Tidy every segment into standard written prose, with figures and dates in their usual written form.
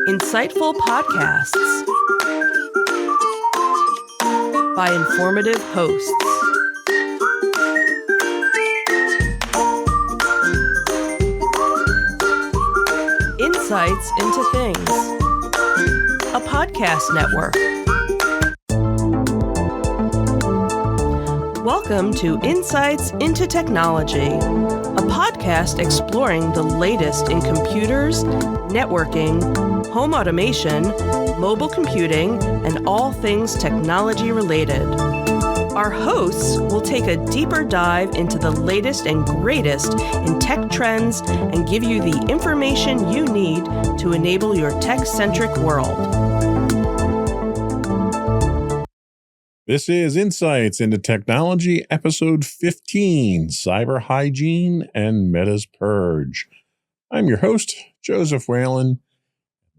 Insightful podcasts by informative hosts. Insights into Things, a podcast network. Welcome to Insights into Technology, a podcast exploring the latest in computers, networking, home automation, mobile computing, and all things technology related. Our hosts will take a deeper dive into the latest and greatest in tech trends and give you the information you need to enable your tech-centric world. This is Insights into Technology, Episode 15, Cyber Hygiene and Meta's Purge. I'm your host, Joseph Whalen.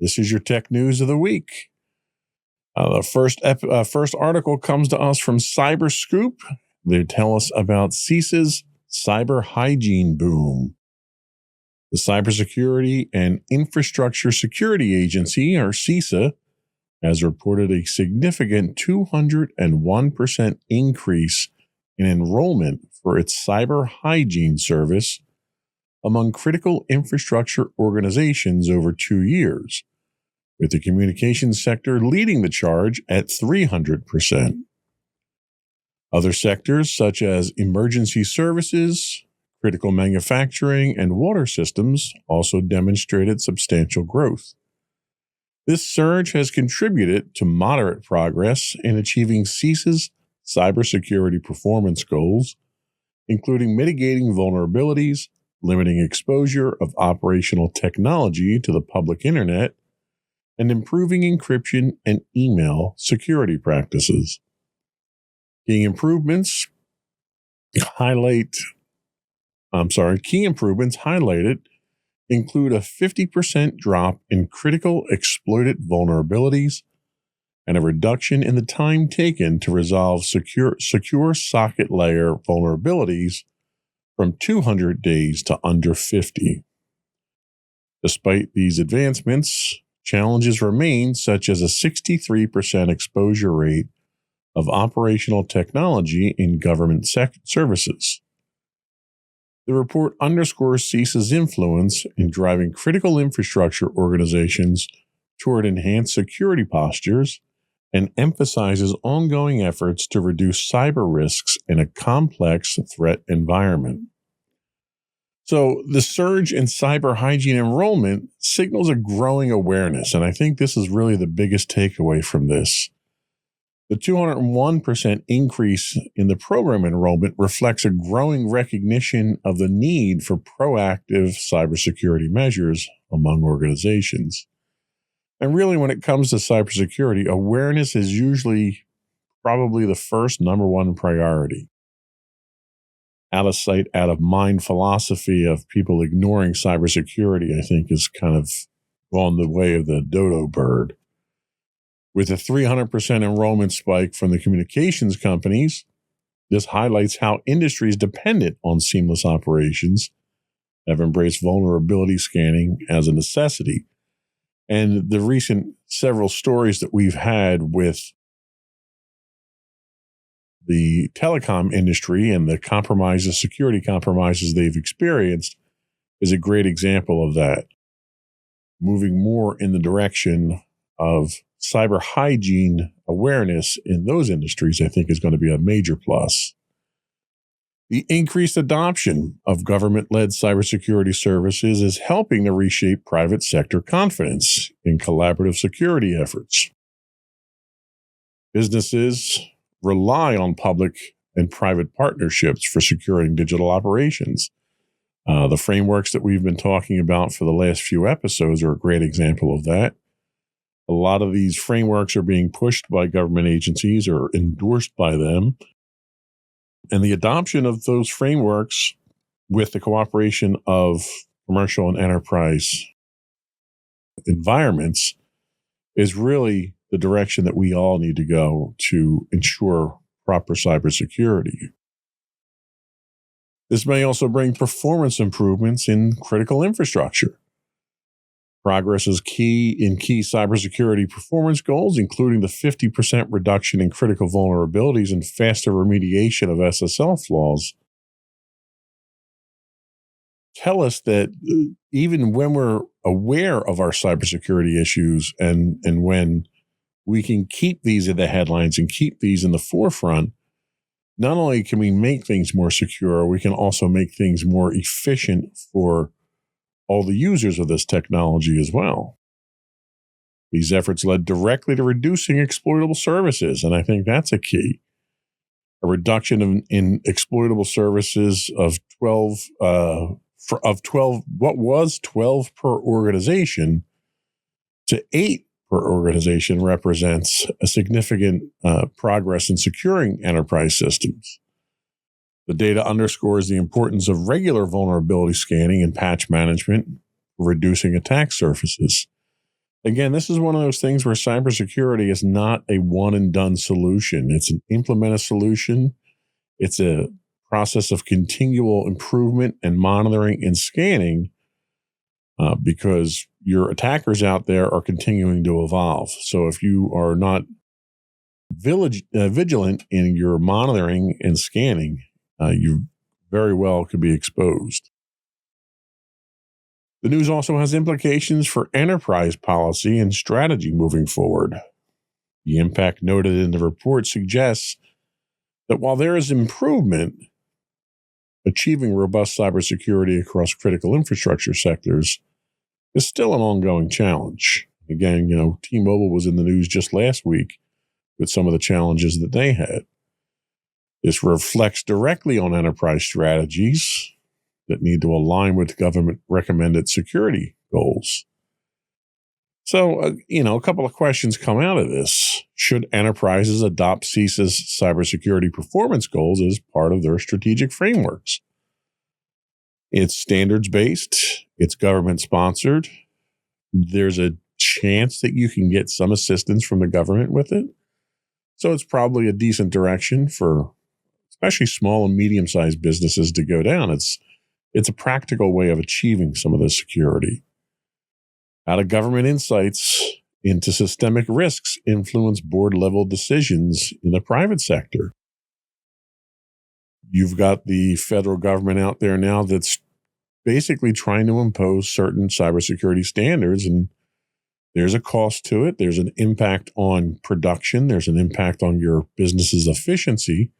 This is your tech news of the week. The first article comes to us from CyberScoop. They tell us about CISA's cyber hygiene boom. The Cybersecurity and Infrastructure Security Agency, or CISA, has reported a significant 201% increase in enrollment for its cyber hygiene service among critical infrastructure organizations over 2 years, with the communications sector leading the charge at 300%. Other sectors, such as emergency services, critical manufacturing, and water systems, also demonstrated substantial growth. This surge has contributed to moderate progress in achieving CISA's cybersecurity performance goals, including mitigating vulnerabilities, limiting exposure of operational technology to the public internet, and improving encryption and email security practices. Key improvements highlighted include a 50% drop in critical exploited vulnerabilities and a reduction in the time taken to resolve secure socket layer vulnerabilities from 200 days to under 50. Despite these advancements, challenges remain, such as a 63% exposure rate of operational technology in government services. The report underscores CISA's influence in driving critical infrastructure organizations toward enhanced security postures and emphasizes ongoing efforts to reduce cyber risks in a complex threat environment. So the surge in cyber hygiene enrollment signals a growing awareness, and I think this is really the biggest takeaway from this. The 201% increase in the program enrollment reflects a growing recognition of the need for proactive cybersecurity measures among organizations. And really, when it comes to cybersecurity, awareness is usually probably the first number one priority. Out of sight, out of mind philosophy of people ignoring cybersecurity, I think, is kind of gone the way of the dodo bird. With a 300% enrollment spike from the communications companies, this highlights how industries dependent on seamless operations have embraced vulnerability scanning as a necessity. And the recent several stories that we've had with the telecom industry and the security compromises they've experienced is a great example of that. Moving more in the direction of cyber hygiene awareness in those industries, I think, is going to be a major plus. The increased adoption of government-led cybersecurity services is helping to reshape private sector confidence in collaborative security efforts. Businesses rely on public and private partnerships for securing digital operations. The frameworks that we've been talking about for the last few episodes are a great example of that. A lot of these frameworks are being pushed by government agencies or endorsed by them. And the adoption of those frameworks with the cooperation of commercial and enterprise environments is really the direction that we all need to go to ensure proper cybersecurity. This may also bring performance improvements in critical infrastructure. Progress is key in key cybersecurity performance goals, including the 50% reduction in critical vulnerabilities and faster remediation of SSL flaws. Tell us that even when we're aware of our cybersecurity issues and when we can keep these in the headlines and keep these in the forefront, not only can we make things more secure, we can also make things more efficient for all the users of this technology as well. These efforts led directly to reducing exploitable services, and I think that's a key. A reduction in exploitable services of 12, what was 12 per organization to 8 per organization represents a significant progress in securing enterprise systems. The data underscores the importance of regular vulnerability scanning and patch management, reducing attack surfaces. Again, this is one of those things where cybersecurity is not a one-and-done solution. It's an implemented solution. It's a process of continual improvement and monitoring and scanning because your attackers out there are continuing to evolve. So if you are not vigilant in your monitoring and scanning, you very well could be exposed. The news also has implications for enterprise policy and strategy moving forward. The impact noted in the report suggests that while there is improvement, achieving robust cybersecurity across critical infrastructure sectors is still an ongoing challenge. Again, T-Mobile was in the news just last week with some of the challenges that they had. This reflects directly on enterprise strategies that need to align with government recommended security goals. So, a couple of questions come out of this. Should enterprises adopt CISA's cybersecurity performance goals as part of their strategic frameworks? It's standards-based. It's government-sponsored. There's a chance that you can get some assistance from the government with it. So it's probably a decent direction for especially small and medium-sized businesses to go down. It's a practical way of achieving some of this security. How do government insights into systemic risks influence board-level decisions in the private sector? You've got the federal government out there now that's basically trying to impose certain cybersecurity standards, and there's a cost to it. There's an impact on production. There's an impact on your business's efficiency.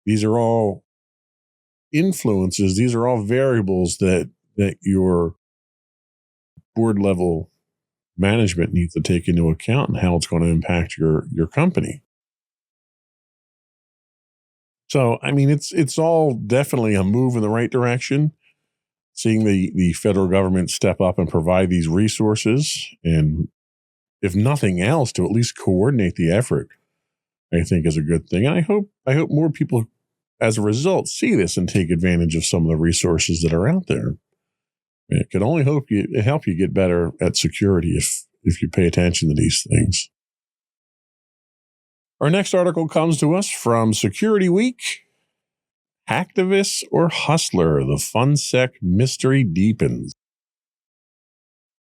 These are all influences. These are all variables that your board level management needs to take into account and how it's going to impact your company. So, it's all definitely a move in the right direction. Seeing the federal government step up and provide these resources, and if nothing else, to at least coordinate the effort, I think is a good thing. And I hope more people, as a result, see this and take advantage of some of the resources that are out there. It can only help you get better at security if you pay attention to these things. Our next article comes to us from Security Week. Hacktivist or hustler, the FunkSec mystery deepens.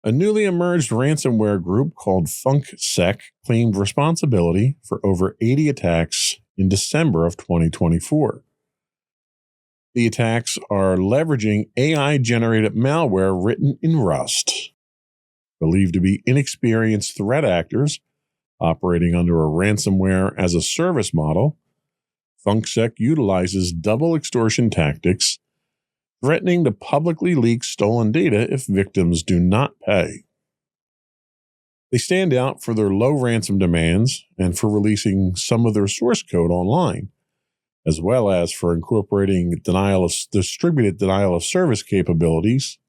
A newly emerged ransomware group called FunkSec claimed responsibility for over 80 attacks in December of 2024. The attacks are leveraging AI-generated malware written in Rust. Believed to be inexperienced threat actors operating under a ransomware as a service model, FunkSec utilizes double extortion tactics, threatening to publicly leak stolen data if victims do not pay. They stand out for their low ransom demands and for releasing some of their source code online, as well as for incorporating distributed denial of service capabilities,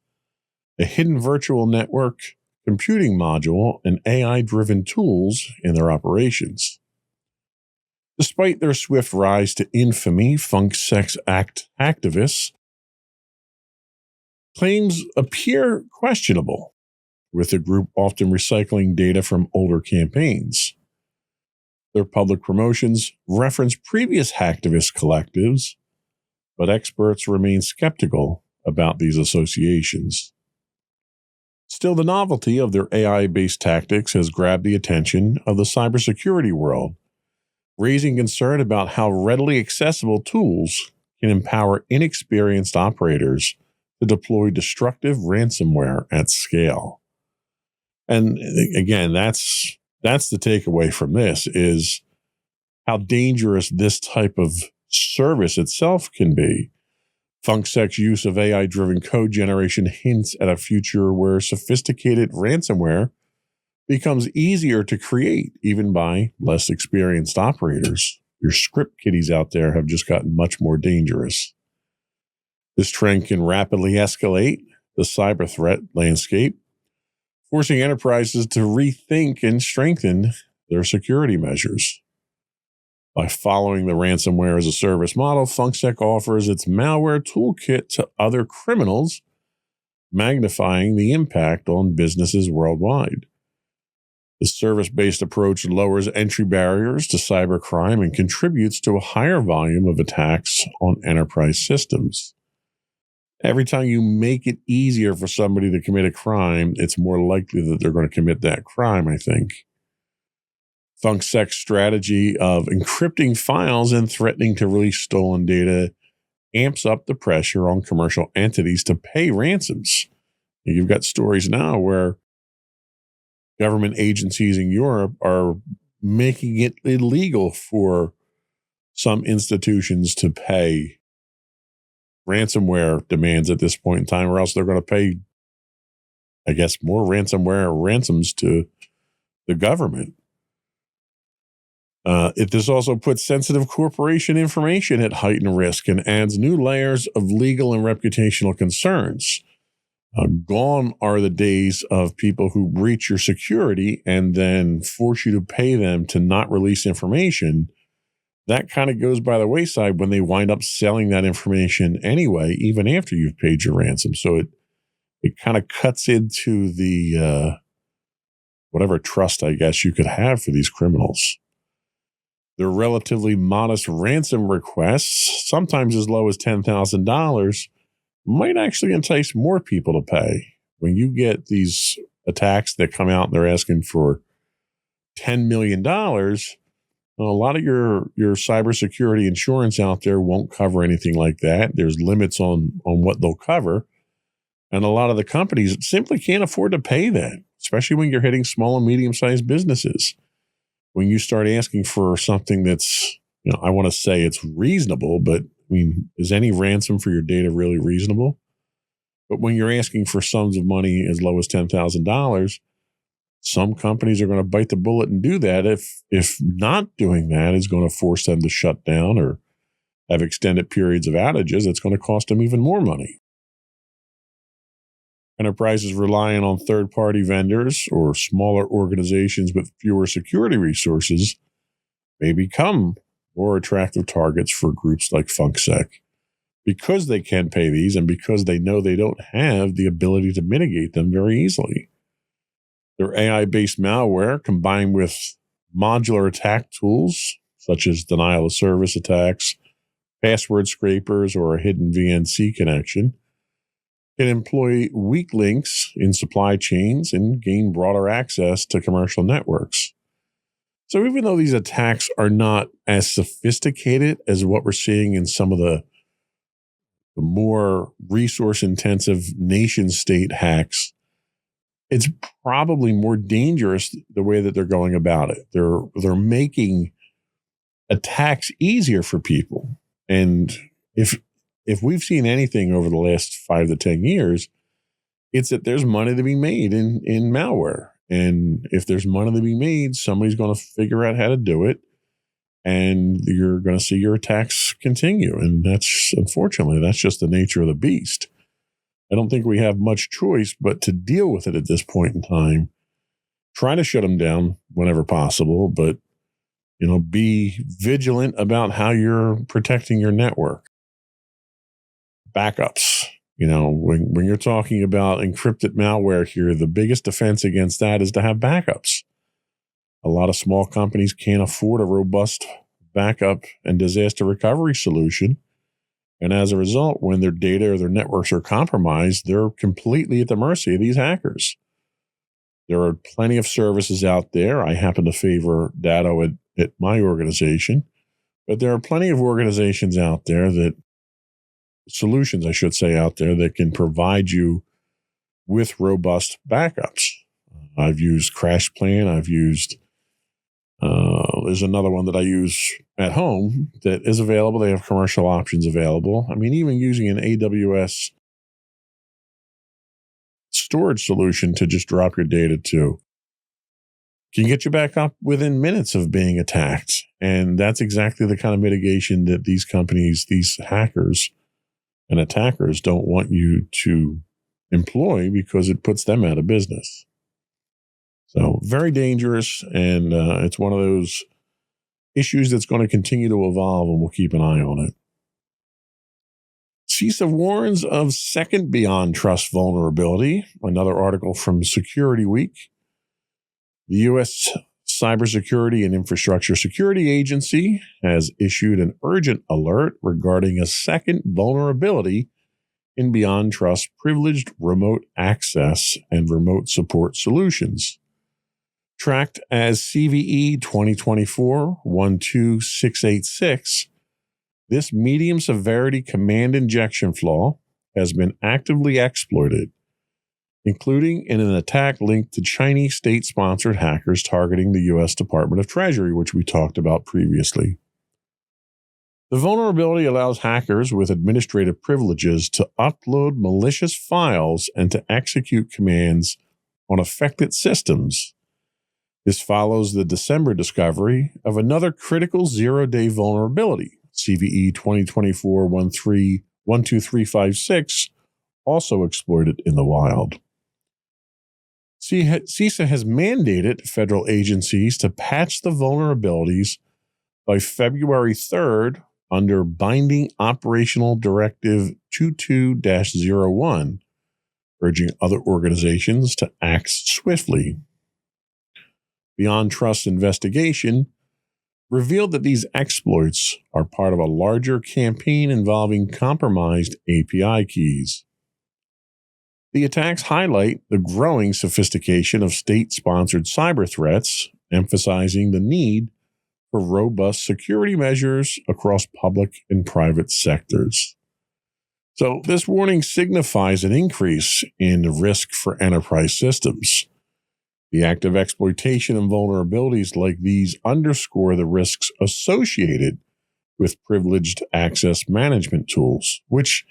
a hidden virtual network, computing module, and AI-driven tools in their operations. Despite their swift rise to infamy, FunkSec's activists claims appear questionable, with the group often recycling data from older campaigns. Their public promotions reference previous hacktivist collectives, but experts remain skeptical about these associations. Let's Still, the novelty of their AI-based tactics has grabbed the attention of the cybersecurity world, raising concern about how readily accessible tools can empower inexperienced operators to deploy destructive ransomware at scale. And again, that's the takeaway from this, is how dangerous this type of service itself can be. FunkSec's use of AI-driven code generation hints at a future where sophisticated ransomware becomes easier to create, even by less experienced operators. Your script kiddies out there have just gotten much more dangerous. This trend can rapidly escalate the cyber threat landscape, forcing enterprises to rethink and strengthen their security measures. By following the ransomware as a service model, FunkSec offers its malware toolkit to other criminals, magnifying the impact on businesses worldwide. The service-based approach lowers entry barriers to cybercrime and contributes to a higher volume of attacks on enterprise systems. Every time you make it easier for somebody to commit a crime, it's more likely that they're going to commit that crime, I think. FunkSec's strategy of encrypting files and threatening to release stolen data amps up the pressure on commercial entities to pay ransoms. You've got stories now where government agencies in Europe are making it illegal for some institutions to pay ransomware demands at this point in time, or else they're going to pay, I guess, more ransomware ransoms to the government. This also puts sensitive corporation information at heightened risk and adds new layers of legal and reputational concerns. Gone are the days of people who breach your security and then force you to pay them to not release information. That kind of goes by the wayside when they wind up selling that information anyway, even after you've paid your ransom. So it kind of cuts into the whatever trust, I guess, you could have for these criminals. Their relatively modest ransom requests, sometimes as low as $10,000, might actually entice more people to pay. When you get these attacks that come out and they're asking for $10 million, a lot of your cybersecurity insurance out there won't cover anything like that. There's limits on what they'll cover. And a lot of the companies simply can't afford to pay that, especially when you're hitting small and medium-sized businesses. When you start asking for something that's, I want to say it's reasonable, but I mean, is any ransom for your data really reasonable? But when you're asking for sums of money as low as $10,000, some companies are going to bite the bullet and do that. If not doing that is going to force them to shut down or have extended periods of outages, it's going to cost them even more money. Enterprises relying on third-party vendors or smaller organizations with fewer security resources may become more attractive targets for groups like FunkSec because they can pay these and because they know they don't have the ability to mitigate them very easily. Their AI-based malware, combined with modular attack tools such as denial of service attacks, password scrapers, or a hidden VNC connection, can employ weak links in supply chains and gain broader access to commercial networks. So even though these attacks are not as sophisticated as what we're seeing in some of the more resource-intensive nation-state hacks, it's probably more dangerous the way that they're going about it. They're making attacks easier for people. And if we've seen anything over the last 5 to 10 years, it's that there's money to be made in malware. And if there's money to be made, somebody's going to figure out how to do it. And you're going to see your attacks continue. And unfortunately, that's just the nature of the beast. I don't think we have much choice but to deal with it at this point in time. Try to shut them down whenever possible, but be vigilant about how you're protecting your network. Backups. When you're talking about encrypted malware here, the biggest defense against that is to have backups. A lot of small companies can't afford a robust backup and disaster recovery solution. And as a result, when their data or their networks are compromised, they're completely at the mercy of these hackers. There are plenty of services out there. I happen to favor Datto at my organization, but there are plenty of organizations out there solutions, I should say, out there that can provide you with robust backups. I've used CrashPlan. I've used, there's another one that I use at home that is available. They have commercial options available. I mean, even using an AWS storage solution to just drop your data to can get you back up within minutes of being attacked. And that's exactly the kind of mitigation that these companies, these hackers and attackers don't want you to employ because it puts them out of business. So very dangerous. And it's one of those issues that's going to continue to evolve, and we'll keep an eye on it. CISA warns of second beyond trust vulnerability. Another article from Security Week. The U.S. Cybersecurity and Infrastructure Security Agency has issued an urgent alert regarding a second vulnerability in Beyond Trust privileged remote access and remote support solutions. Tracked as CVE 2024-12686, this medium severity command injection flaw has been actively exploited, including in an attack linked to Chinese state-sponsored hackers targeting the U.S. Department of Treasury, which we talked about previously. The vulnerability allows hackers with administrative privileges to upload malicious files and to execute commands on affected systems. This follows the December discovery of another critical zero-day vulnerability, CVE 2024-12356, also exploited in the wild. CISA has mandated federal agencies to patch the vulnerabilities by February 3rd under Binding Operational Directive 22-01, urging other organizations to act swiftly. Beyond Trust investigation revealed that these exploits are part of a larger campaign involving compromised API keys. The attacks highlight the growing sophistication of state-sponsored cyber threats, emphasizing the need for robust security measures across public and private sectors. So this warning signifies an increase in the risk for enterprise systems. The active exploitation and vulnerabilities like these underscore the risks associated with privileged access management tools, which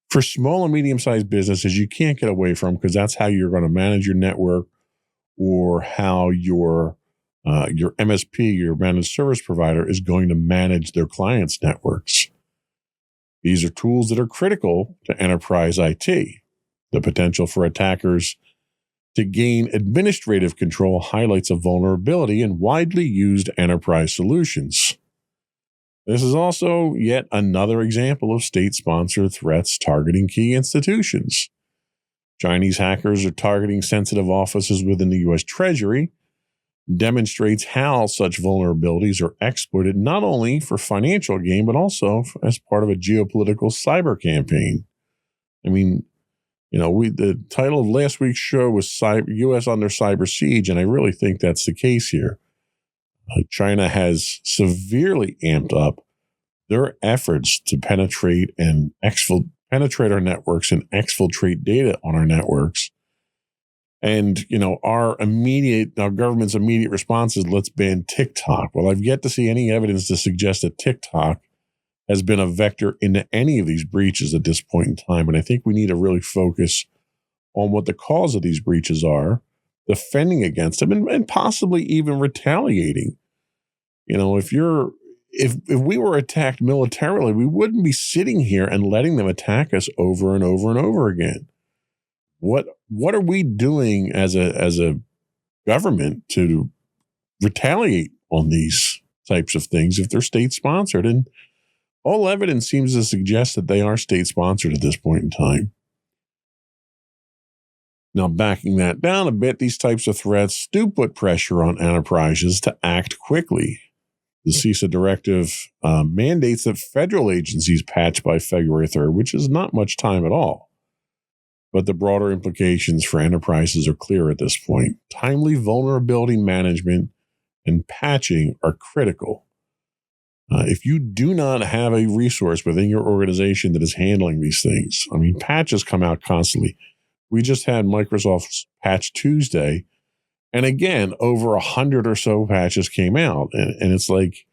for small and medium-sized businesses, you can't get away from because that's how you're going to manage your network or how your MSP, your managed service provider, is going to manage their clients' networks. These are tools that are critical to enterprise IT. The potential for attackers to gain administrative control highlights a vulnerability in widely used enterprise solutions. This is also yet another example of state-sponsored threats targeting key institutions. Chinese hackers are targeting sensitive offices within the U.S. Treasury, demonstrates how such vulnerabilities are exploited not only for financial gain, but also as part of a geopolitical cyber campaign. I mean, the title of last week's show was U.S. under cyber siege, and I really think that's the case here. China has severely amped up their efforts to penetrate our networks and exfiltrate data on our networks. And, our government's immediate response is let's ban TikTok. Well, I've yet to see any evidence to suggest that TikTok has been a vector into any of these breaches at this point in time. And I think we need to really focus on what the cause of these breaches are, defending against them, and possibly even retaliating. If we were attacked militarily, we wouldn't be sitting here and letting them attack us over and over and over again. What are we doing as a government to retaliate on these types of things if they're state-sponsored? And all evidence seems to suggest that they are state-sponsored at this point in time. Now, backing that down a bit, these types of threats do put pressure on enterprises to act quickly. The CISA directive mandates that federal agencies patch by February 3rd, which is not much time at all. but the broader implications for enterprises are clear at this point. Timely vulnerability management and patching are critical. If you do not have a resource within your organization that is handling these things, patches come out constantly. We just had Microsoft's Patch Tuesday, and again, over 100 or so patches came out. And it's like,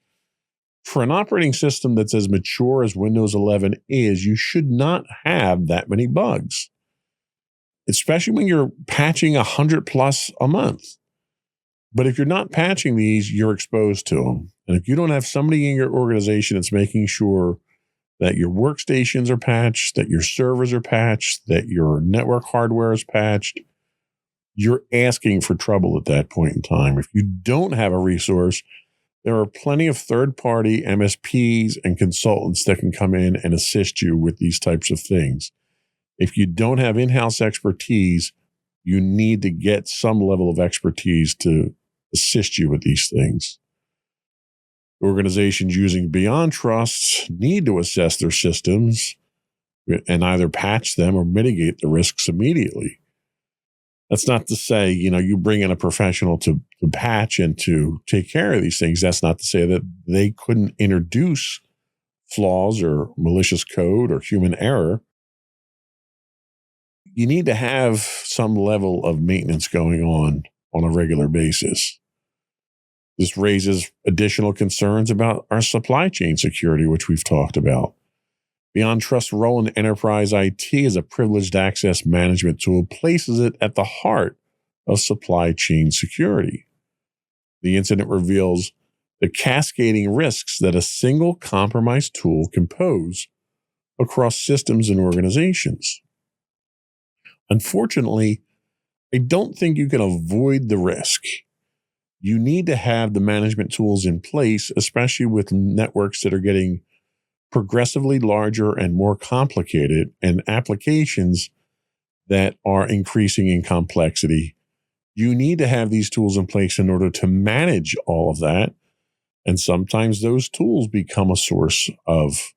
for an operating system that's as mature as Windows 11 is, you should not have that many bugs, especially when you're patching 100 plus a month. But if you're not patching these, you're exposed to them. And if you don't have somebody in your organization that's making sure that your workstations are patched, that your servers are patched, that your network hardware is patched, you're asking for trouble at that point in time. If you don't have a resource, there are plenty of third-party MSPs and consultants that can come in and assist you with these types of things. If you don't have in-house expertise, you need to get some level of expertise to assist you with these things. Organizations using Beyond Trust need to assess their systems and either patch them or mitigate the risks immediately. That's not to say, you bring in a professional to patch and to take care of these things. That's not to say that they couldn't introduce flaws or malicious code or human error. You need to have some level of maintenance going on a regular basis. This raises additional concerns about our supply chain security, which we've talked about. Beyond Trust's role in enterprise IT as a privileged access management tool places it at the heart of supply chain security. The incident reveals the cascading risks that a single compromised tool can pose across systems and organizations. Unfortunately, I don't think you can avoid the risk. You need to have the management tools in place, especially with networks that are getting progressively larger and more complicated, and applications that are increasing in complexity. You need to have these tools in place in order to manage all of that. And sometimes those tools become a source of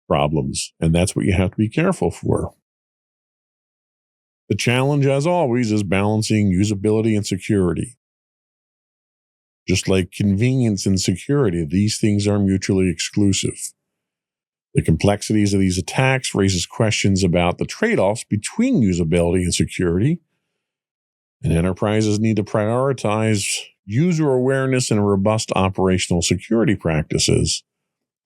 problems, and that's what you have to be careful for. The challenge, as always, is balancing usability and security. Just like convenience and security, these things are mutually exclusive. The complexities of these attacks raises questions about the trade-offs between usability and security, and enterprises need to prioritize user awareness and robust operational security practices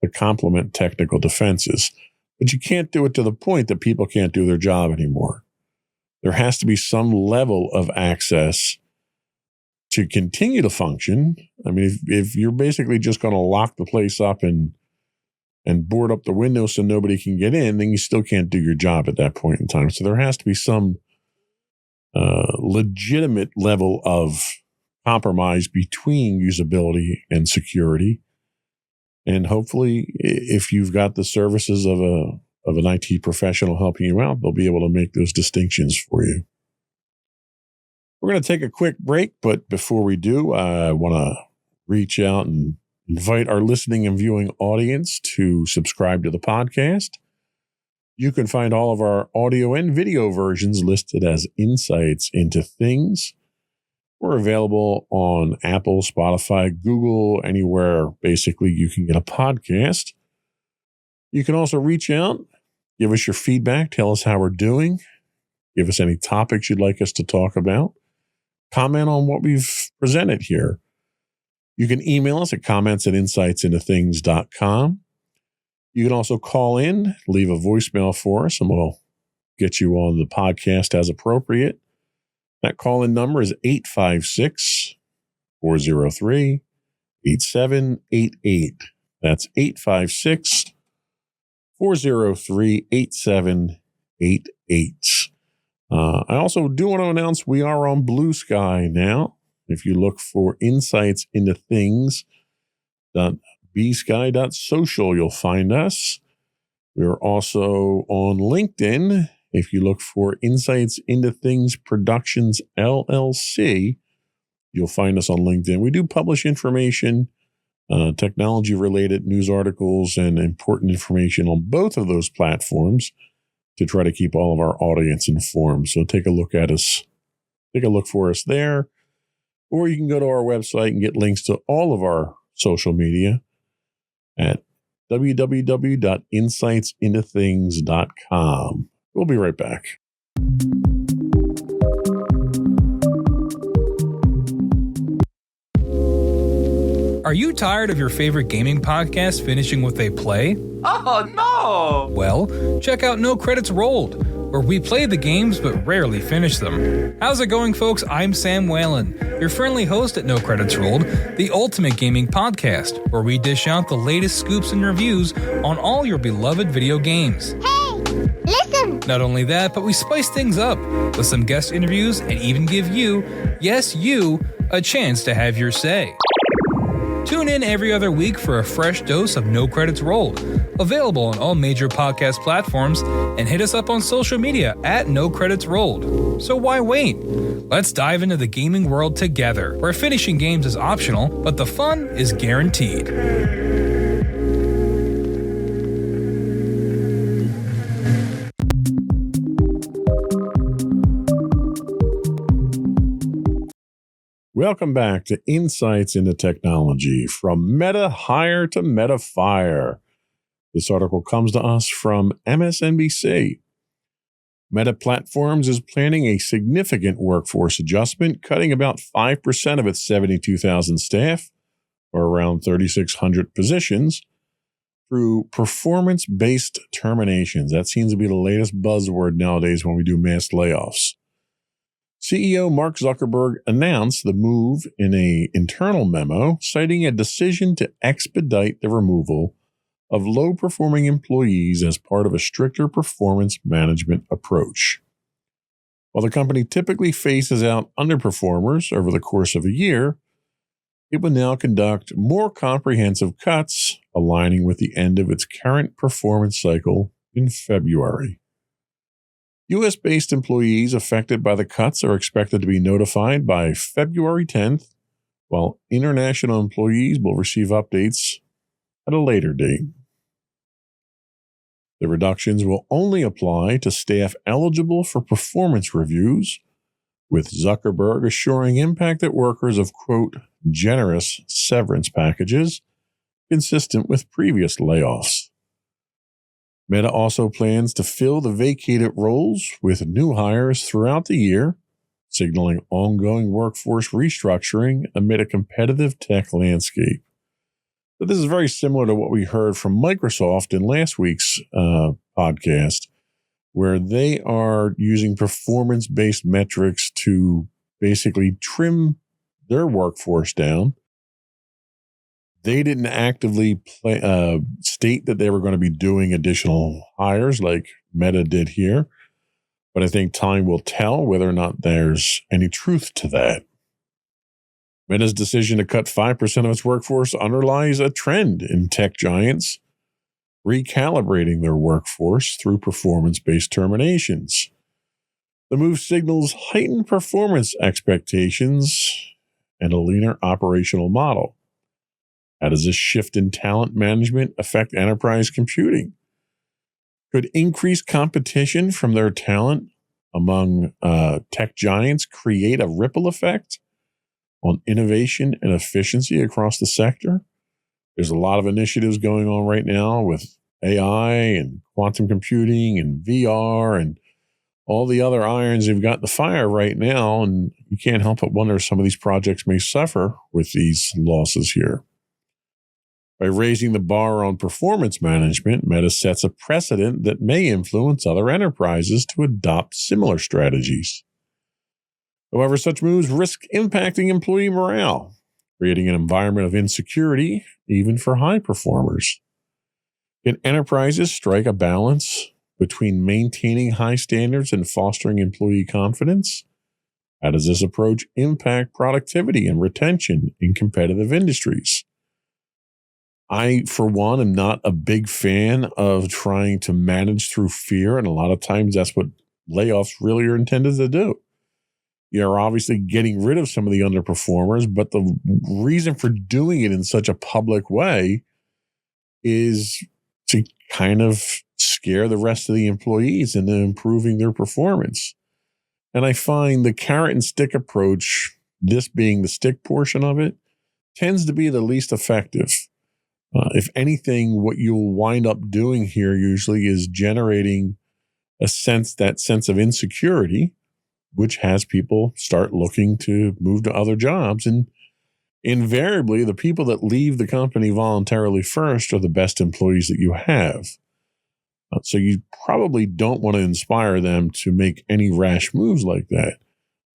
to complement technical defenses. But you can't do it to the point that people can't do their job anymore. There has to be some level of access to continue to function. If you're basically just going to lock the place up and board up the windows so nobody can get in, then you still can't do your job at that point in time. So there has to be some legitimate level of compromise between usability and security. And hopefully, if you've got the services of an IT professional helping you out, they'll be able to make those distinctions for you. We're going to take a quick break, but before we do, I want to reach out and invite our listening and viewing audience to subscribe to the podcast. You can find all of our audio and video versions listed as Insights into Things. We're available on Apple, Spotify, Google, anywhere basically you can get a podcast. You can also reach out, give us your feedback, tell us how we're doing, give us any topics you'd like us to talk about, comment on what we've presented here. You can email us at comments@insightsintothings.com. You can also call in, leave a voicemail for us, and we'll get you on the podcast as appropriate. That call-in number is 856-403-8788. That's 856-403-8788. I also do want to announce we are on Blue Sky now. If you look for Insights into Things.bsky.social, you'll find us. We're also on LinkedIn. If you look for Insights into Things Productions LLC, you'll find us on LinkedIn. We do publish information, technology-related news articles, and important information on both of those platforms. to try to keep all of our audience informed. So take a look for us there, or you can go to our website and get links to all of our social media at www.insightsintothings.com. We'll be right back. Are you tired of your favorite gaming podcast finishing with a play? Oh, no! Well, check out No Credits Rolled, where we play the games but rarely finish them. How's it going, folks? I'm Sam Whalen, your friendly host at No Credits Rolled, the ultimate gaming podcast, where we dish out the latest scoops and reviews on all your beloved video games. Hey, listen! Not only that, but we spice things up with some guest interviews and even give you, yes, you, a chance to have your say. Tune in every other week for a fresh dose of No Credits Rolled, available on all major podcast platforms, and hit us up on social media at No Credits Rolled. So why wait? Let's dive into the gaming world together, where finishing games is optional, but the fun is guaranteed. Welcome back to Insights into Technology, from Meta Hire to Meta Fire. This article comes to us from MSNBC. Meta Platforms is planning a significant workforce adjustment, cutting about 5% of its 72,000 staff, or around 3,600 positions, through performance-based terminations. That seems to be the latest buzzword nowadays when we do mass layoffs. CEO Mark Zuckerberg announced the move in an internal memo, citing a decision to expedite the removal of low-performing employees as part of a stricter performance management approach. While the company typically phases out underperformers over the course of a year, it will now conduct more comprehensive cuts, aligning with the end of its current performance cycle in February. U.S.-based employees affected by the cuts are expected to be notified by February 10th, while international employees will receive updates at a later date. The reductions will only apply to staff eligible for performance reviews, with Zuckerberg assuring impacted workers of, quote, generous severance packages consistent with previous layoffs. Meta also plans to fill the vacated roles with new hires throughout the year, signaling ongoing workforce restructuring amid a competitive tech landscape. But this is very similar to what we heard from Microsoft in last week's podcast, where they are using performance-based metrics to basically trim their workforce down. They didn't actively state that they were going to be doing additional hires like Meta did here, but I think time will tell whether or not there's any truth to that. Meta's decision to cut 5% of its workforce underlies a trend in tech giants recalibrating their workforce through performance-based terminations. The move signals heightened performance expectations and a leaner operational model. How does this shift in talent management affect enterprise computing? Could increased competition from their talent among tech giants create a ripple effect on innovation and efficiency across the sector? There's a lot of initiatives going on right now with AI and quantum computing and VR and all the other irons you've got in the fire right now, and you can't help but wonder if some of these projects may suffer with these losses here. By raising the bar on performance management, Meta sets a precedent that may influence other enterprises to adopt similar strategies. However, such moves risk impacting employee morale, creating an environment of insecurity even for high performers. Can enterprises strike a balance between maintaining high standards and fostering employee confidence? How does this approach impact productivity and retention in competitive industries? I, for one, am not a big fan of trying to manage through fear, and a lot of times that's what layoffs really are intended to do. You're obviously getting rid of some of the underperformers, but the reason for doing it in such a public way is to kind of scare the rest of the employees into improving their performance. And I find the carrot and stick approach, this being the stick portion of it, tends to be the least effective. If anything, what you'll wind up doing here usually is generating that sense of insecurity, which has people start looking to move to other jobs. And invariably, the people that leave the company voluntarily first are the best employees that you have. So you probably don't want to inspire them to make any rash moves like that.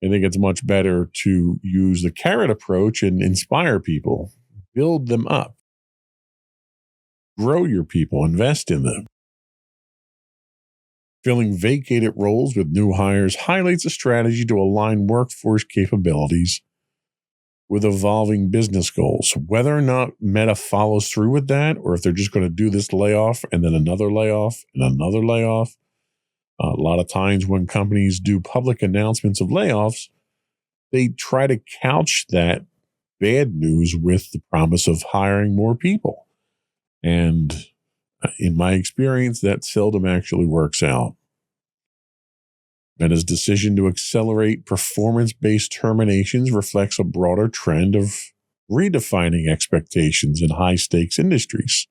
I think it's much better to use the carrot approach and inspire people, build them up, grow your people, invest in them. Filling vacated roles with new hires highlights a strategy to align workforce capabilities with evolving business goals. Whether or not Meta follows through with that, or if they're just going to do this layoff and then another layoff and another layoff. A lot of times when companies do public announcements of layoffs, they try to couch that bad news with the promise of hiring more people. And in my experience, that seldom actually works out. Meta's decision to accelerate performance-based terminations reflects a broader trend of redefining expectations in high-stakes industries.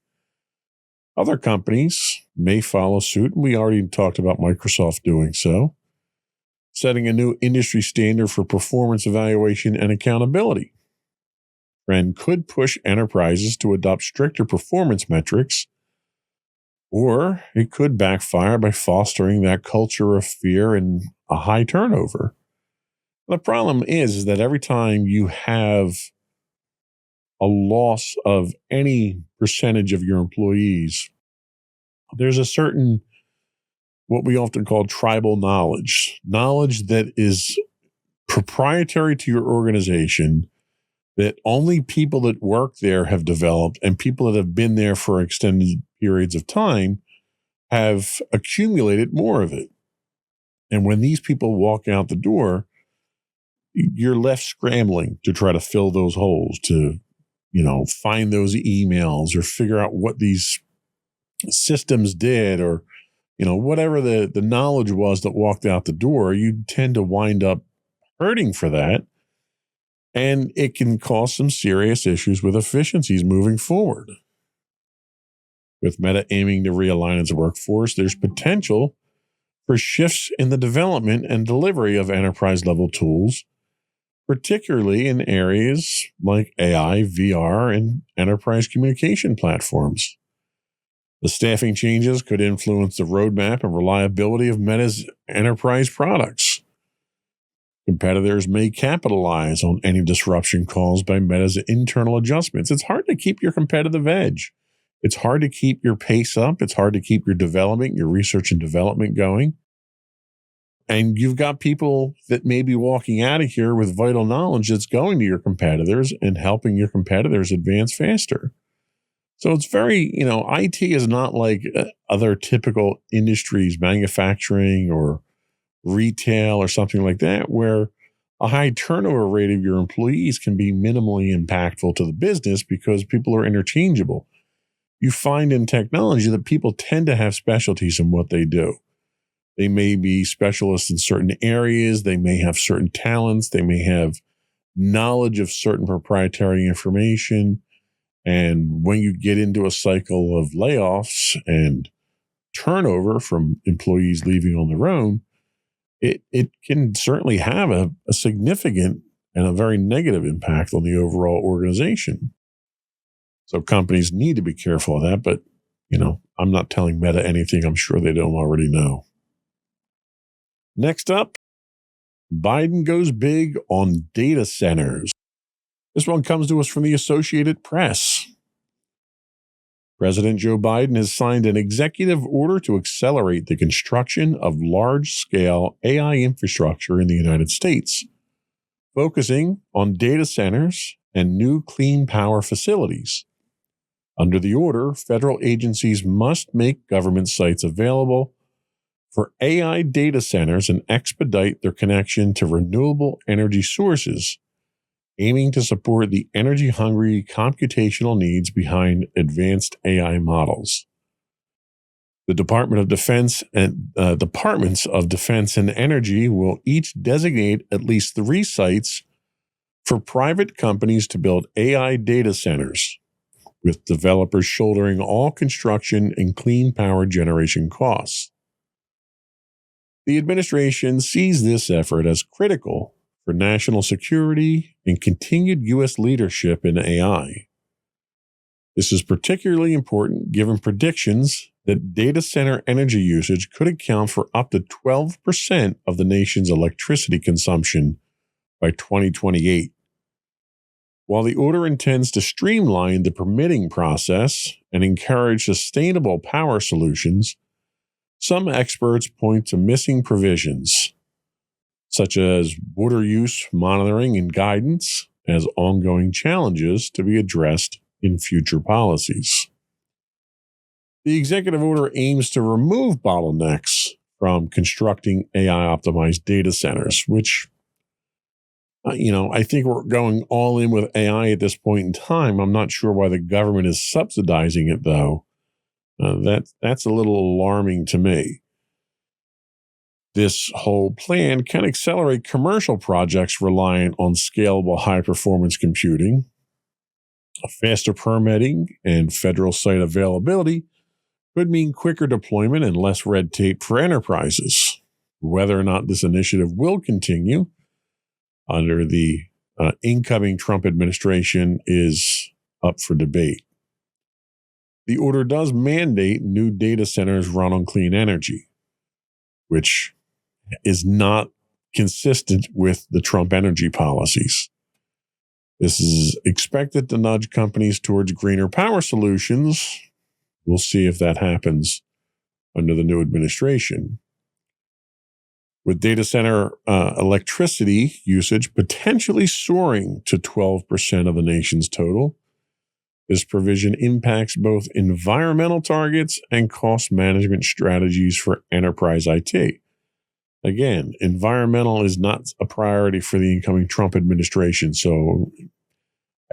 Other companies may follow suit, and we already talked about Microsoft doing so, setting a new industry standard for performance evaluation and accountability. Trend could push enterprises to adopt stricter performance metrics, or it could backfire by fostering that culture of fear and a high turnover. The problem is that every time you have a loss of any percentage of your employees, there's a certain, what we often call tribal knowledge that is proprietary to your organization, that only people that work there have developed, and people that have been there for extended periods of time have accumulated more of it. And when these people walk out the door, you're left scrambling to try to fill those holes, to, find those emails or figure out what these systems did, or, whatever the knowledge was that walked out the door. You tend to wind up hurting for that. And it can cause some serious issues with efficiencies moving forward. With Meta aiming to realign its workforce, there's potential for shifts in the development and delivery of enterprise-level tools, particularly in areas like AI, VR, and enterprise communication platforms. The staffing changes could influence the roadmap and reliability of Meta's enterprise products. Competitors may capitalize on any disruption caused by Meta's internal adjustments. It's hard to keep your competitive edge. It's hard to keep your pace up. It's hard to keep your development, your research and development going. And you've got people that may be walking out of here with vital knowledge that's going to your competitors and helping your competitors advance faster. So it's very, IT is not like other typical industries, manufacturing or retail or something like that, where a high turnover rate of your employees can be minimally impactful to the business because people are interchangeable. You find in technology that people tend to have specialties in what they do. They may be specialists in certain areas. They may have certain talents. They may have knowledge of certain proprietary information. And when you get into a cycle of layoffs and turnover from employees leaving on their own, it can certainly have a significant and a very negative impact on the overall organization. So companies need to be careful of that. But, I'm not telling Meta anything I'm sure they don't already know. Next up, Biden goes big on data centers. This one comes to us from the Associated Press. President Joe Biden has signed an executive order to accelerate the construction of large-scale AI infrastructure in the United States, focusing on data centers and new clean power facilities. Under the order, federal agencies must make government sites available for AI data centers and expedite their connection to renewable energy sources, aiming to support the energy-hungry computational needs behind advanced AI models. The Department of Defense and Departments of Defense and Energy will each designate at least 3 sites for private companies to build AI data centers, with developers shouldering all construction and clean power generation costs. The administration sees this effort as critical for national security and continued U.S. leadership in AI. This is particularly important given predictions that data center energy usage could account for up to 12% of the nation's electricity consumption by 2028. While the order intends to streamline the permitting process and encourage sustainable power solutions, some experts point to missing provisions, such as water use monitoring and guidance, as ongoing challenges to be addressed in future policies. The executive order aims to remove bottlenecks from constructing AI-optimized data centers, which, I think we're going all in with AI at this point in time. I'm not sure why the government is subsidizing it, though. That's a little alarming to me. This whole plan can accelerate commercial projects reliant on scalable high-performance computing. Faster permitting and federal site availability could mean quicker deployment and less red tape for enterprises. Whether or not this initiative will continue under the incoming Trump administration is up for debate. The order does mandate new data centers run on clean energy, which is not consistent with the Trump energy policies. This is expected to nudge companies towards greener power solutions. We'll see if that happens under the new administration. With data center electricity usage potentially soaring to 12% of the nation's total, this provision impacts both environmental targets and cost management strategies for enterprise IT. Again, environmental is not a priority for the incoming Trump administration. So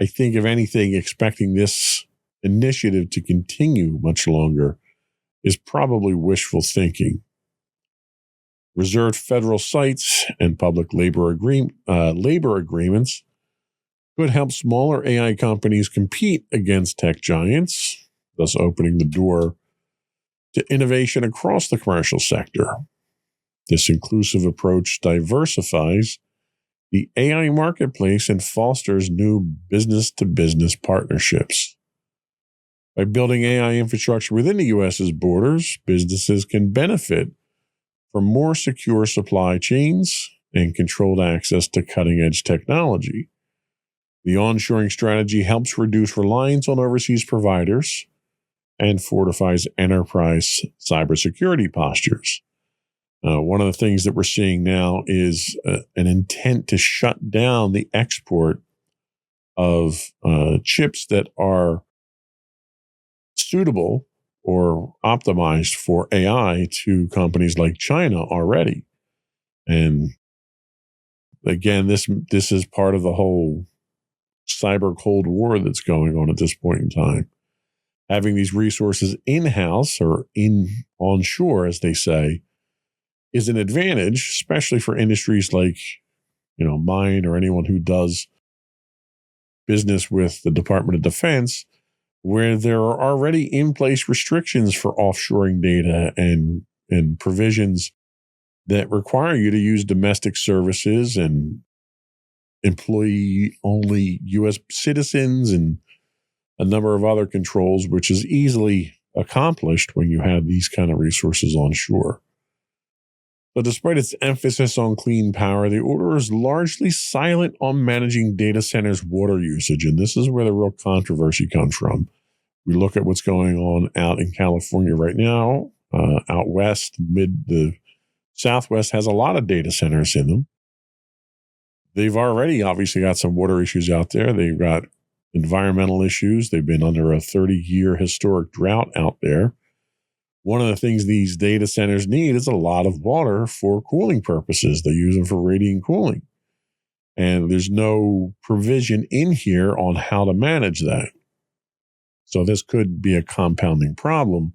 I think, if anything, expecting this initiative to continue much longer is probably wishful thinking. Reserved federal sites and public labor agreements could help smaller AI companies compete against tech giants, thus opening the door to innovation across the commercial sector. This inclusive approach diversifies the AI marketplace and fosters new business-to-business partnerships. By building AI infrastructure within the U.S.'s borders, businesses can benefit from more secure supply chains and controlled access to cutting-edge technology. The onshoring strategy helps reduce reliance on overseas providers and fortifies enterprise cybersecurity postures. One of the things that we're seeing now is an intent to shut down the export of chips that are suitable or optimized for AI to companies like China already. And again, this is part of the whole cyber Cold War that's going on at this point in time. Having these resources in-house or onshore, as they say, is an advantage, especially for industries like, mine or anyone who does business with the Department of Defense, where there are already in place restrictions for offshoring data and provisions that require you to use domestic services and employee only U.S. citizens and a number of other controls, which is easily accomplished when you have these kind of resources onshore. But despite its emphasis on clean power, the order is largely silent on managing data centers' water usage, and this is where the real controversy comes from. We look at what's going on out in California right now, out west, the Southwest has a lot of data centers in them. They've already obviously got some water issues out there. They've got environmental issues. They've been under a 30-year historic drought out there. One of the things these data centers need is a lot of water for cooling purposes. They use them for radiant cooling. And there's no provision in here on how to manage that. So this could be a compounding problem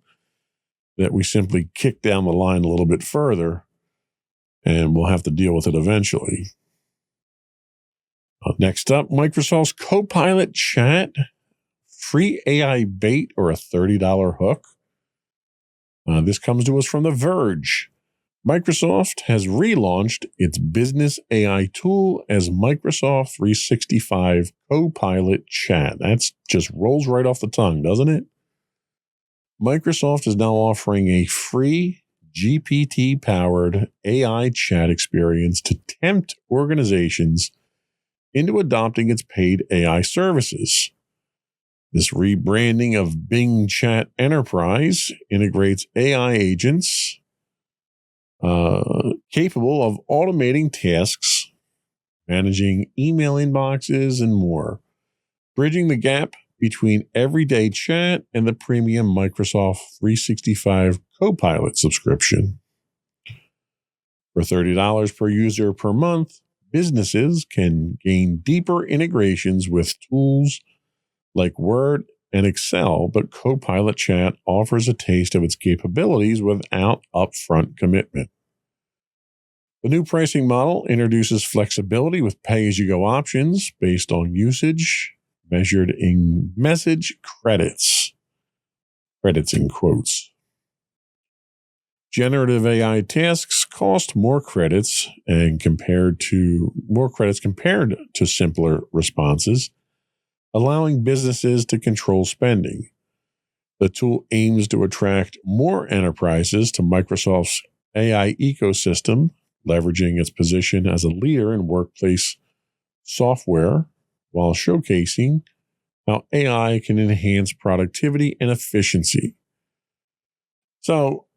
that we simply kick down the line a little bit further, and we'll have to deal with it eventually. Next up, Microsoft's Copilot Chat, free AI bait or a $30 hook. This comes to us from The Verge. Microsoft has relaunched its business AI tool as Microsoft 365 Copilot Chat. That just rolls right off the tongue, doesn't it? Microsoft is now offering a free GPT-powered AI chat experience to tempt organizations into adopting its paid AI services. This rebranding of Bing Chat Enterprise integrates AI agents capable of automating tasks, managing email inboxes, and more, bridging the gap between everyday chat and the premium Microsoft 365 Copilot subscription. For $30 per user per month, businesses can gain deeper integrations with tools like Word and Excel, but Copilot Chat offers a taste of its capabilities without upfront commitment. The new pricing model introduces flexibility with pay-as-you-go options based on usage, measured in message credits. Credits in quotes. Generative AI tasks cost more credits compared to simpler responses, allowing businesses to control spending. The tool aims to attract more enterprises to Microsoft's AI ecosystem, leveraging its position as a leader in workplace software while showcasing how AI can enhance productivity and efficiency. So,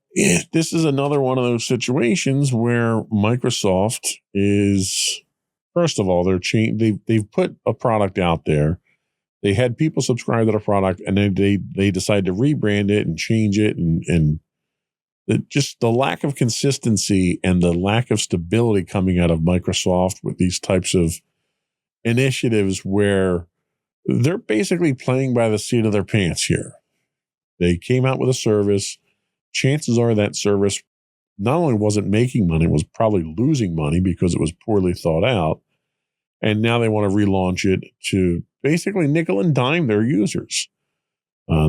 this is another one of those situations where Microsoft is, first of all, they've put a product out there. They had people subscribe to the product, and then they decide to rebrand it and change it, and just the lack of consistency and the lack of stability coming out of Microsoft with these types of initiatives where they're basically playing by the seat of their pants here. They came out with a service. Chances are that service not only wasn't making money, it was probably losing money because it was poorly thought out. And now they want to relaunch it to basically nickel and dime their users.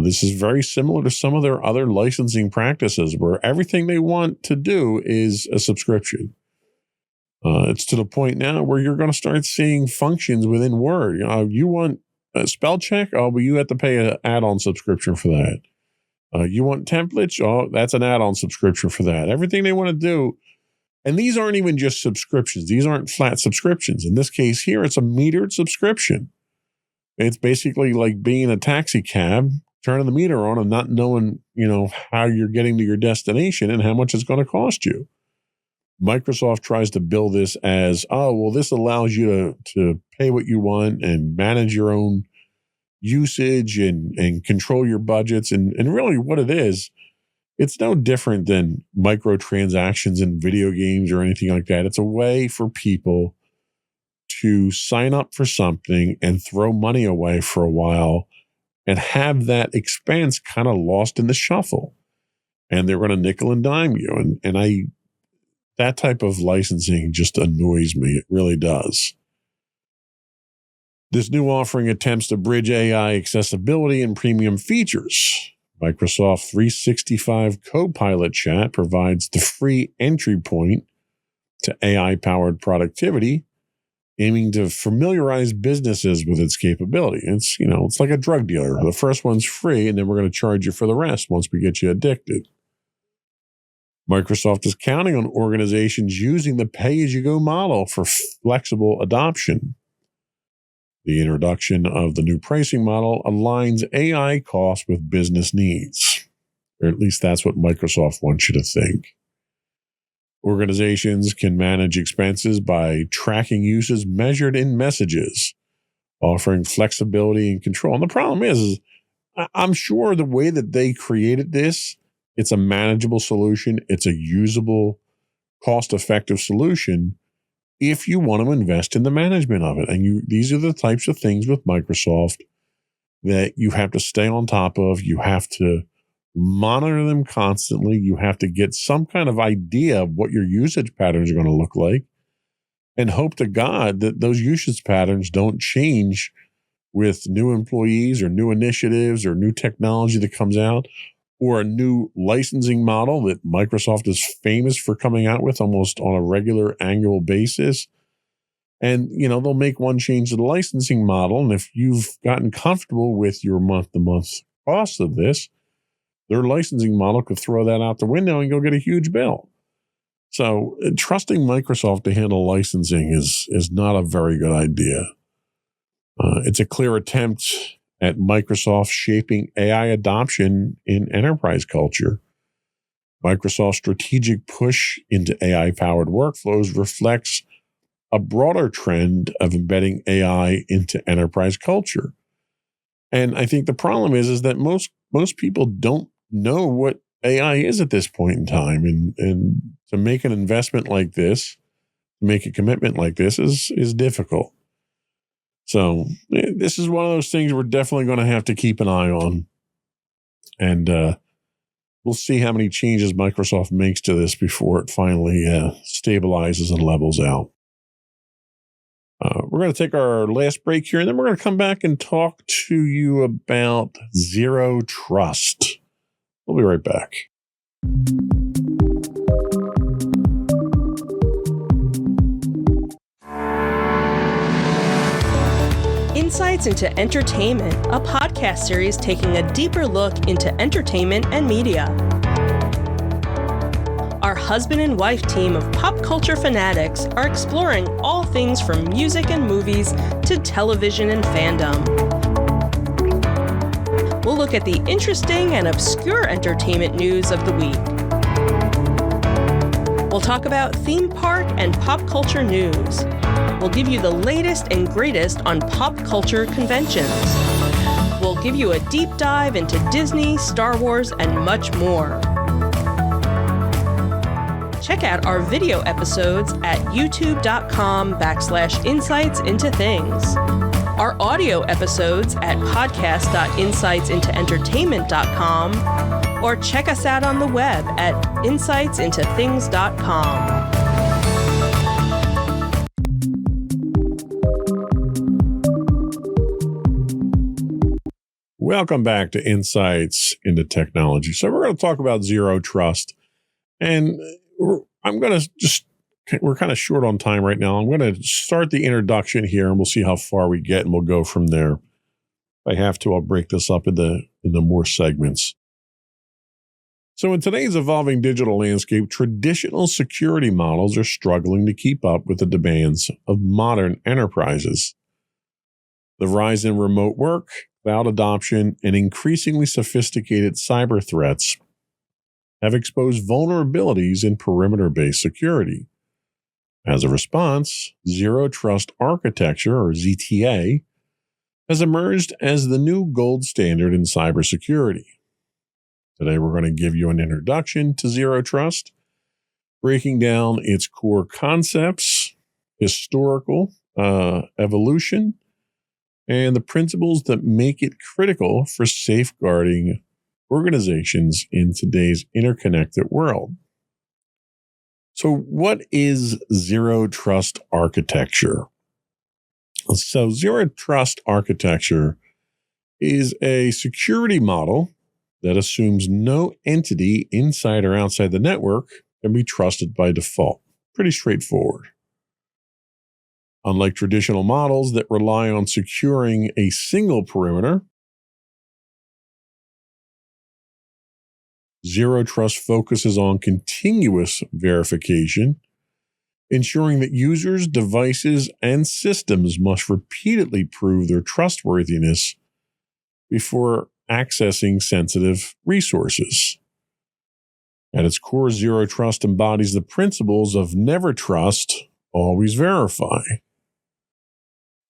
This is very similar to some of their other licensing practices where everything they want to do is a subscription. It's to the point now where you're going to start seeing functions within Word. You want a spell check? Oh, but you have to pay an add-on subscription for that. You want templates? Oh, that's an add-on subscription for that. Everything they want to do. And these aren't even just subscriptions. These aren't flat subscriptions. In this case here, it's a metered subscription. It's basically like being in a taxi cab, turning the meter on and not knowing, how you're getting to your destination and how much it's going to cost you. Microsoft tries to build this as, this allows you to pay what you want and manage your own usage and control your budgets. And really what it is, it's no different than microtransactions in video games or anything like that. It's a way for people to sign up for something and throw money away for a while and have that expense kind of lost in the shuffle. And they're going to nickel and dime you. And that type of licensing just annoys me. It really does. This new offering attempts to bridge AI accessibility and premium features. Microsoft 365 Copilot Chat provides the free entry point to AI-powered productivity, aiming to familiarize businesses with its capability. It's like a drug dealer. The first one's free, and then we're going to charge you for the rest once we get you addicted. Microsoft is counting on organizations using the pay-as-you-go model for flexible adoption. The introduction of the new pricing model aligns AI costs with business needs, or at least that's what Microsoft wants you to think. Organizations can manage expenses by tracking usage measured in messages, offering flexibility and control. And the problem is I'm sure the way that they created this, it's a manageable solution. It's a usable, cost-effective solution if you want to invest in the management of it. And these are the types of things with Microsoft that you have to stay on top of. You have to monitor them constantly. You have to get some kind of idea of what your usage patterns are going to look like and hope to God that those usage patterns don't change with new employees or new initiatives or new technology that comes out or a new licensing model that Microsoft is famous for coming out with almost on a regular annual basis. And, they'll make one change to the licensing model. And if you've gotten comfortable with your month-to-month cost of this, their licensing model could throw that out the window and go get a huge bill. So trusting Microsoft to handle licensing is not a very good idea. It's a clear attempt at Microsoft shaping AI adoption in enterprise culture. Microsoft's strategic push into AI-powered workflows reflects a broader trend of embedding AI into enterprise culture. And I think the problem is that most people don't know what AI is at this point in time. And to make an investment like this, to make a commitment like this is difficult. So this is one of those things we're definitely going to have to keep an eye on. And we'll see how many changes Microsoft makes to this before it finally stabilizes and levels out. We're going to take our last break here, and then we're going to come back and talk to you about zero trust. We'll be right back. Insights into Entertainment, a podcast series taking a deeper look into entertainment and media. Our husband and wife team of pop culture fanatics are exploring all things from music and movies to television and fandom. We'll look at the interesting and obscure entertainment news of the week. We'll talk about theme park and pop culture news. We'll give you the latest and greatest on pop culture conventions. We'll give you a deep dive into Disney, Star Wars, and much more. Check out our video episodes at youtube.com/insightsintothings. Our audio episodes at podcast.insightsintoentertainment.com, or check us out on the web at insightsintothings.com. Welcome back to Insights into Technology. So we're going to talk about zero trust. And we're kind of short on time right now. I'm going to start the introduction here and we'll see how far we get and we'll go from there. If I have to, I'll break this up into more segments. So in today's evolving digital landscape, traditional security models are struggling to keep up with the demands of modern enterprises. The rise in remote work, cloud adoption, and increasingly sophisticated cyber threats have exposed vulnerabilities in perimeter-based security. As a response, Zero Trust Architecture, or ZTA, has emerged as the new gold standard in cybersecurity. Today, we're going to give you an introduction to Zero Trust, breaking down its core concepts, historical evolution, and the principles that make it critical for safeguarding organizations in today's interconnected world. So what is Zero Trust Architecture? So Zero Trust Architecture is a security model that assumes no entity inside or outside the network can be trusted by default. Pretty straightforward. Unlike traditional models that rely on securing a single perimeter, Zero Trust focuses on continuous verification, ensuring that users, devices, and systems must repeatedly prove their trustworthiness before accessing sensitive resources. At its core, Zero Trust embodies the principles of never trust, always verify.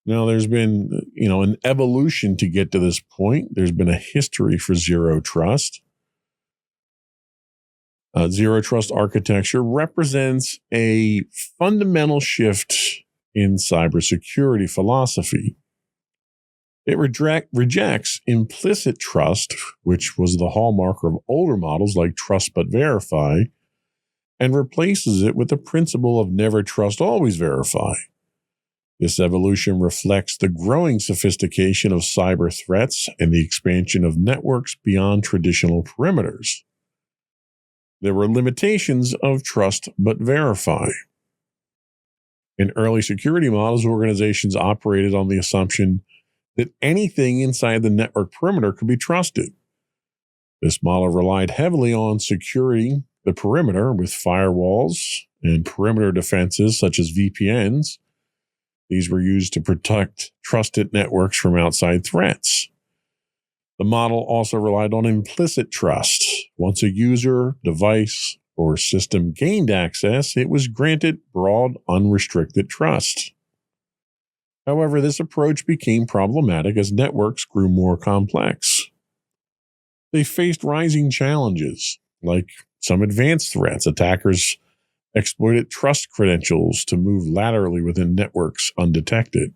Now, there's been, an evolution to get to this point. There's been a history for Zero Trust. Zero Trust Architecture represents a fundamental shift in cybersecurity philosophy. It rejects implicit trust, which was the hallmark of older models like trust but verify, and replaces it with the principle of never trust, always verify. This evolution reflects the growing sophistication of cyber threats and the expansion of networks beyond traditional perimeters. There were limitations of trust but verify. In early security models, organizations operated on the assumption that anything inside the network perimeter could be trusted. This model relied heavily on securing the perimeter with firewalls and perimeter defenses such as VPNs. These were used to protect trusted networks from outside threats. The model also relied on implicit trust. Once a user, device, or system gained access, it was granted broad, unrestricted trust. However, this approach became problematic as networks grew more complex. They faced rising challenges, like some advanced threats. Attackers exploited trust credentials to move laterally within networks undetected.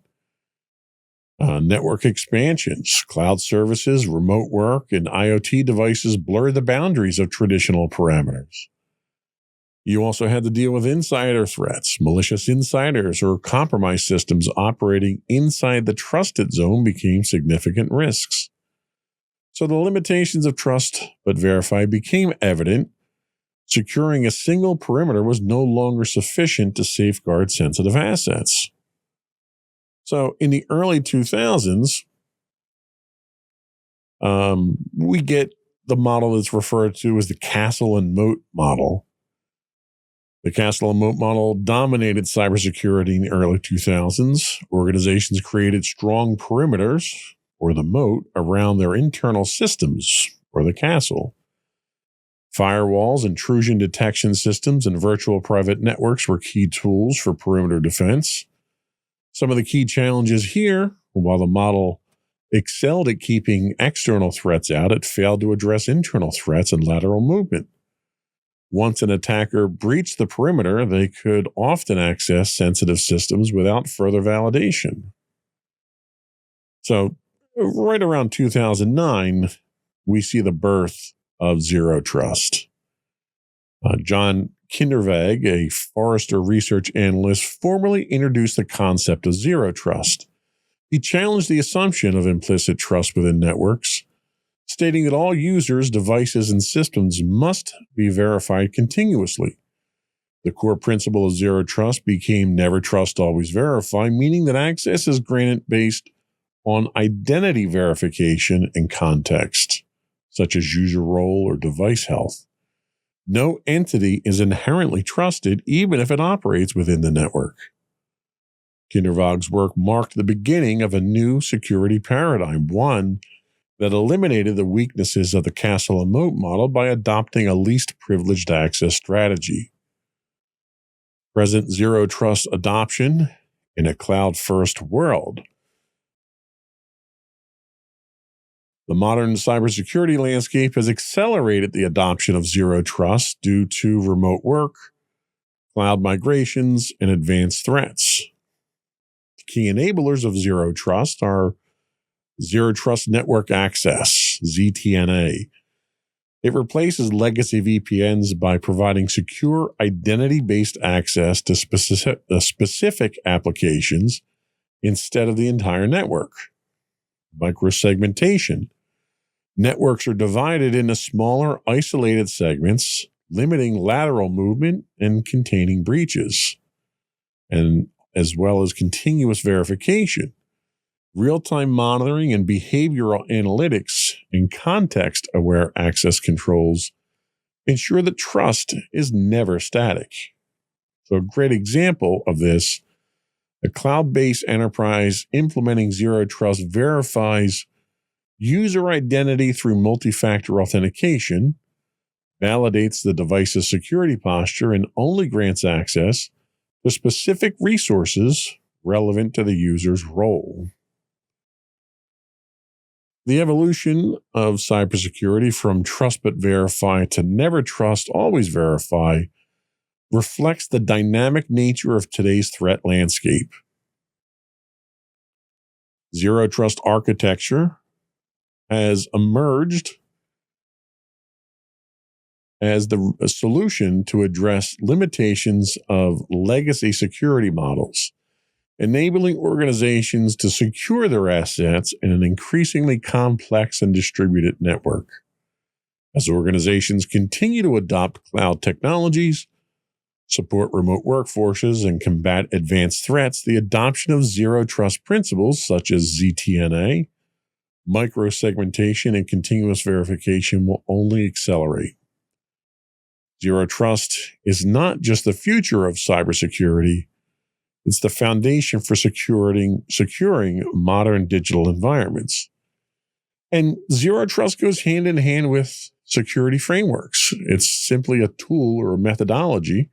Network expansions, cloud services, remote work, and IoT devices blurred the boundaries of traditional parameters. You also had to deal with insider threats. Malicious insiders or compromised systems operating inside the trusted zone became significant risks. So the limitations of trust but verify became evident. Securing a single perimeter was no longer sufficient to safeguard sensitive assets. So in the early 2000s, we get the model that's referred to as the castle and moat model. The castle and moat model dominated cybersecurity in the early 2000s. Organizations created strong perimeters, or the moat, around their internal systems, or the castle. Firewalls, intrusion detection systems, and virtual private networks were key tools for perimeter defense. Some of the key challenges here, while the model excelled at keeping external threats out, it failed to address internal threats and lateral movement. Once an attacker breached the perimeter, they could often access sensitive systems without further validation. So, right around 2009, we see the birth of zero trust. John Kindervag, a Forrester research analyst, formally introduced the concept of zero trust. He challenged the assumption of implicit trust within networks, stating that all users, devices, and systems must be verified continuously. The core principle of zero trust became never trust, always verify, meaning that access is granted based on identity verification and context, such as user role or device health. No entity is inherently trusted, even if it operates within the network. Kindervag's work marked the beginning of a new security paradigm, one that eliminated the weaknesses of the castle and moat model by adopting a least privileged access strategy. Present zero trust adoption in a cloud-first world. The modern cybersecurity landscape has accelerated the adoption of zero trust due to remote work, cloud migrations, and advanced threats. Key enablers of zero trust are Zero Trust Network Access, ZTNA. It replaces legacy VPNs by providing secure identity-based access to specific applications instead of the entire network. Microsegmentation. Networks are divided into smaller, isolated segments, limiting lateral movement and containing breaches, and as well as continuous verification. Real-time monitoring and behavioral analytics and context-aware access controls ensure that trust is never static. So a great example of this, a cloud-based enterprise implementing zero trust verifies user identity through multi-factor authentication, validates the device's security posture, and only grants access to specific resources relevant to the user's role. The evolution of cybersecurity from trust but verify to never trust, always verify reflects the dynamic nature of today's threat landscape. Zero trust architecture has emerged as the solution to address limitations of legacy security models, enabling organizations to secure their assets in an increasingly complex and distributed network. As organizations continue to adopt cloud technologies, support remote workforces, and combat advanced threats, the adoption of zero trust principles such as ZTNA, microsegmentation, and continuous verification will only accelerate. Zero trust is not just the future of cybersecurity, it's the foundation for securing modern digital environments. And zero trust goes hand in hand with security frameworks. It's simply a tool or a methodology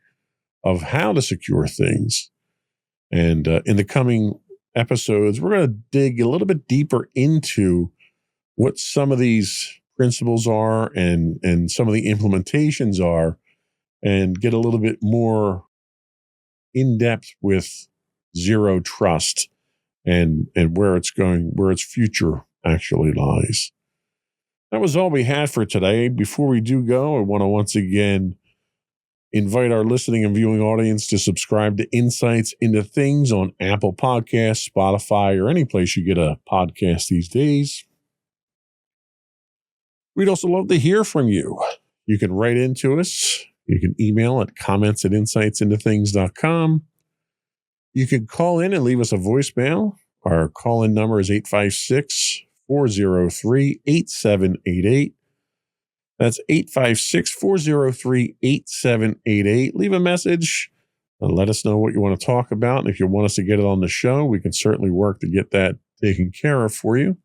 of how to secure things. And in the coming episodes, we're going to dig a little bit deeper into what some of these principles are and some of the implementations are, and get a little bit more in depth with zero trust and where it's going, where its future actually lies. That was all we had for today. Before we do go, I want to once again invite our listening and viewing audience to subscribe to Insights into Things on Apple Podcasts, Spotify, or any place you get a podcast these days. We'd also love to hear from you. You can write into us. You can email at comments@insightsintothings.com. You can call in and leave us a voicemail. Our call-in number is 856-403-8788. That's 856-403-8788. Leave a message and let us know what you want to talk about. And if you want us to get it on the show, we can certainly work to get that taken care of for you.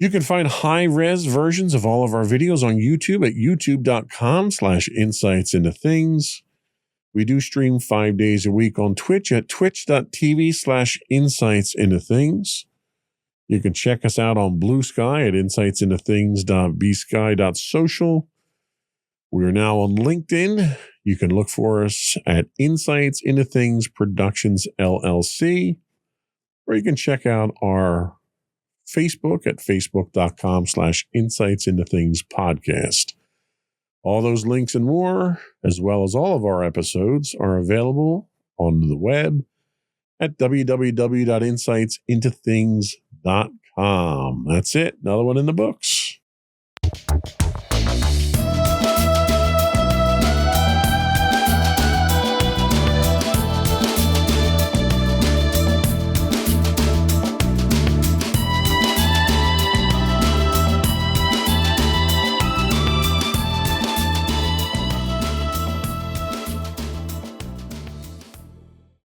You can find high-res versions of all of our videos on YouTube at youtube.com/insightsintothings. We do stream 5 days a week on Twitch at twitch.tv/insightsintothings. You can check us out on Blue Sky at insightsintothings.bsky.social. We are now on LinkedIn. You can look for us at Insights Into Things Productions LLC, or you can check out our Facebook at facebook.com/insightsintothingspodcast. All those links and more, as well as all of our episodes, are available on the web at www.insightsintothings.com. That's it. Another one in the books.